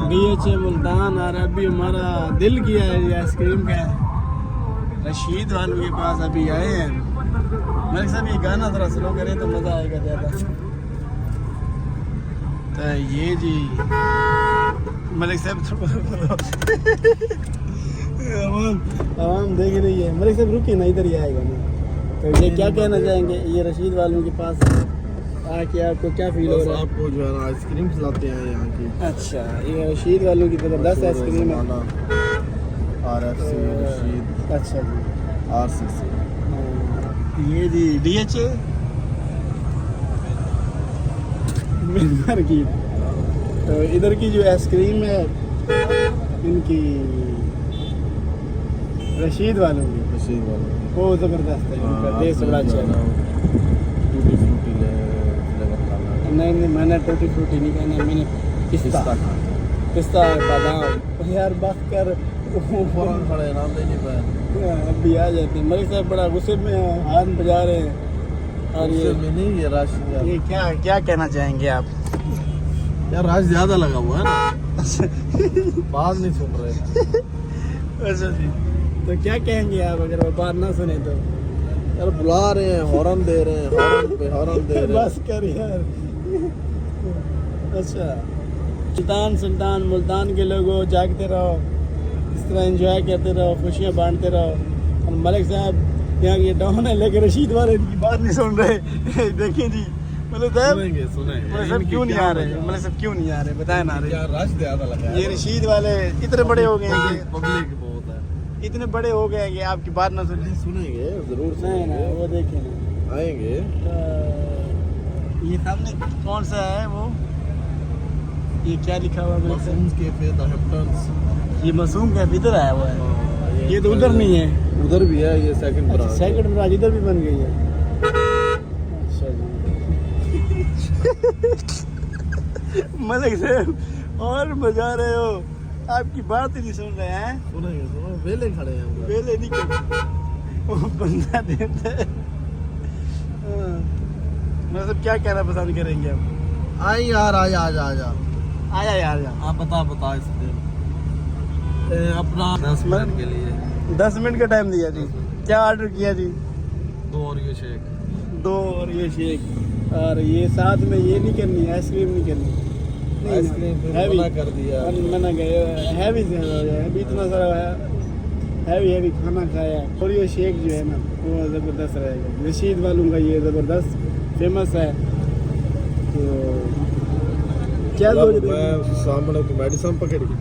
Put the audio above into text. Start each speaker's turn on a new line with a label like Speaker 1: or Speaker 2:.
Speaker 1: DHA Multan और अभी हमारा दिल किया है ये आइसक्रीम का। रशीद वालों के पास अभी आए हैं। मेरे साहब ये गाना थोड़ा स्लो करें तो मज़ा आएगा ज़्यादा। तो ये जी मलिक साहब आवाम देख रही है। मलिक साहब रुकिए ना, इधर ही आएगा ना। तो ये क्या कहना चाहेंगे ये रशीद वालों के पास आके आपको क्या फील हो रहा है?
Speaker 2: आपको जो है ना आइसक्रीम खिलाते हैं यहाँ की।
Speaker 1: अच्छा, ये रशीद वालों की ज़बरदस्त आइसक्रीम है।
Speaker 2: RFC रशीद।
Speaker 1: अच्छा जी,
Speaker 2: RCC।
Speaker 1: ये जी DHA की। तो इधर की जो आइसक्रीम है इनकी रशीद वालों की,
Speaker 2: रशीद वालों
Speaker 1: वो ज़बरदस्त है। इनका टेस्ट बड़ा अच्छा है।
Speaker 2: टूटी फ्रूटी फ्लेवर खाना।
Speaker 1: नहीं मैंने टूटी फ्रूटी नहीं खाना, मैंने पिस्ता
Speaker 2: खाना।
Speaker 1: पिस्ता बादाम। यार बात कर
Speaker 2: फौरन खड़े नाम दे नहीं पाए।
Speaker 1: अभी आ जाते हैं। मलिक साहब बड़ा गुस्से में हाथ बजा रहे हैं। और
Speaker 2: ये में नहीं ये राशि
Speaker 1: ये क्या क्या कहना चाहेंगे आप?
Speaker 2: यार राश ज्यादा लगा हुआ है ना। बात नहीं सुन रहे।
Speaker 1: अच्छा जी, तो क्या कहेंगे आप अगर वो बात ना सुने तो?
Speaker 2: यार बुला रहे हैं, हॉर्न दे रहे हैं, हॉर्न पे हॉर्न दे रहे हैं।
Speaker 1: बस कर यार। अच्छा, सुल्तान मुल्तान के लोगों जागते रहो, इस तरह एंजॉय करते रहो, खुशियाँ बांटते रहो। और मलिक साहब यहाँ ये डॉन है लेकिन रशीद वाले इनकी बात नहीं सुन रहे। देखिए जी मलिक साहब, मलिक साहब क्यों नहीं आ रहे? मलिक साहब क्यों नहीं आ रहे बताए ना।
Speaker 2: यार रश ज्यादा लगा है।
Speaker 1: ये रशीद वाले इतने बड़े हो गए हैं कि
Speaker 2: पब्लिक बहुत है।
Speaker 1: इतने बड़े हो गए हैं कि आपकी बात ना सुन।
Speaker 2: सुनेंगे जरूर
Speaker 1: नहीं ना,
Speaker 2: सुनेंगे।
Speaker 1: वो देखें ना।
Speaker 2: आएंगे।
Speaker 1: ये सामने कौन सा है वो? ये क्या लिखा हुआ है?
Speaker 2: मासूम कैफे द हैम्पटन्स।
Speaker 1: ये मासूम कैफे इधर आया हुआ है। ये तो उधर नहीं है।
Speaker 2: उधर भी है, ये सेकंड
Speaker 1: अच्छा,
Speaker 2: ब्रांच।
Speaker 1: सेकंड ब्रांच इधर भी बन गई है। अच्छा जी। मलिक साहब और मजा रहे हो, आपकी बात ही नहीं सुन रहे हैं।
Speaker 2: सुनेंगे वेले खड़े हैं उधर।
Speaker 1: वेले नहीं कर वो बंदा देता है। मतलब क्या कहना पसंद करेंगे आप?
Speaker 2: आई यार आजा आजा आजा।
Speaker 1: आया यार
Speaker 2: आप बता इससे अपना 10 मिनट के लिए
Speaker 1: 10 मिनट का टाइम दिया जी। क्या ऑर्डर किया जी?
Speaker 2: 2 और ये शेक।
Speaker 1: 2 और ये शेक। और ये साथ में ये नहीं करनी, आइसक्रीम नहीं करनी।
Speaker 2: आइसक्रीम फिर
Speaker 1: हैवी
Speaker 2: मना कर दिया।
Speaker 1: मना गया, हैवी से हो गया। अभी इतना सारा हैवी खाना खाया। और ये शेक जो है ना वो ज़बरदस्त रहेगा। रशीद वालों का ये ज़बरदस्त फेमस है। तो क्या सोच रहे हैं?
Speaker 2: मैं सामने तो मेडिसिन पकड़ के